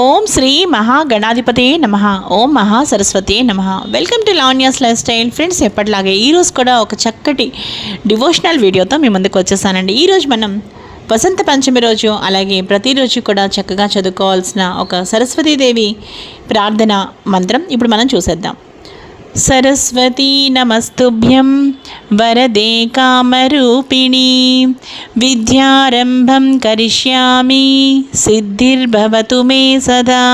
ఓం శ్రీ మహాగణాధిపతి నమః. ఓం మహాసరస్వతి నమః. Welcome to Lavanya's life style. Friends, ఎప్పటిలాగే ఈరోజు కూడా ఒక చక్కటి డివోషనల్ వీడియోతో మీ ముందుకు వచ్చేసానండి. ఈరోజు మనం వసంత పంచమి రోజు అలాగే ప్రతిరోజు కూడా చక్కగా చదువుకోవాల్సిన ఒక సరస్వతీదేవి ప్రార్థన మంత్రం ఇప్పుడు మనం చూసేద్దాం. सरस्वती नमस्तुभ्यं वरदे कामरूपिणी विद्यारंभं करिष्यामि सिद्धिर्भवतु मे सदा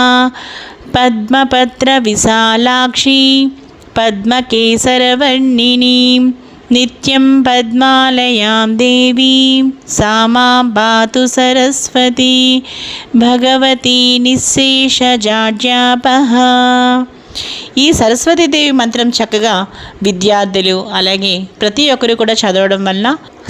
पद्मपत्रविशालाक्षी पद्मकेसरवर्णिनी नित्यं पद्मालयां देवी सा मां पातु सरस्वती भगवती निःशेषजाड्यापः. ఈ సరస్వతీదేవి మంత్రం చక్కగా విద్యార్థులు అలాగే ప్రతి ఒక్కరు కూడా చదవడం వల్ల,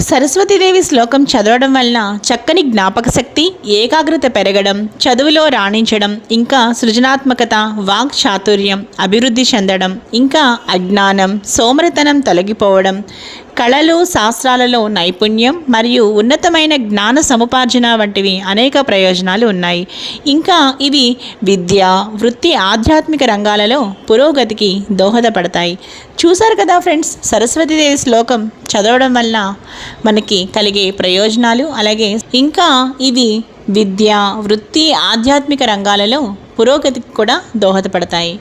సరస్వతీదేవి శ్లోకం చదవడం వలన చక్కని జ్ఞాపక శక్తి, ఏకాగ్రత పెరగడం, చదువులో రాణించడం, ఇంకా సృజనాత్మకత, వాక్ చాతుర్యం అభివృద్ధి చెందడం, ఇంకా అజ్ఞానం సోమరితనం తొలగిపోవడం, కళలు శాస్త్రాలలో నైపుణ్యం మరియు ఉన్నతమైన జ్ఞాన సముపార్జన వంటివి అనేక ప్రయోజనాలు ఉన్నాయి. ఇంకా ఇవి విద్య, వృత్తి, ఆధ్యాత్మిక రంగాలలో పురోగతికి దోహదపడతాయి. చూసారు కదా ఫ్రెండ్స్, సరస్వతీదేవి శ్లోకం చదవడం వల్ల మనకి కలిగే ప్రయోజనాలు, అలాగే ఇంకా ఇవి విద్య, వృత్తి, ఆధ్యాత్మిక రంగాలలో పురోగతికి కూడా దోహదపడతాయి.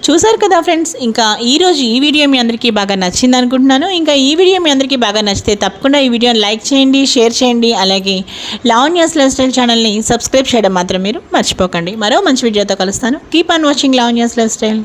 చూసారు కదా ఫ్రెండ్స్, ఇంకా ఈరోజు ఈ వీడియో మీ అందరికీ బాగా నచ్చింది అనుకుంటున్నాను. ఇంకా ఈ వీడియో మీ అందరికీ బాగా నచ్చితే తప్పకుండా ఈ వీడియోని లైక్ చేయండి, షేర్ చేయండి, అలాగే లావణ్యాస్ లైఫ్ స్టైల్ ఛానల్ని సబ్స్క్రైబ్ చేయడం మాత్రం మీరు మర్చిపోకండి. మరో మంచి వీడియోతో కలుస్తాను. Keep on watching Lavanya's life style.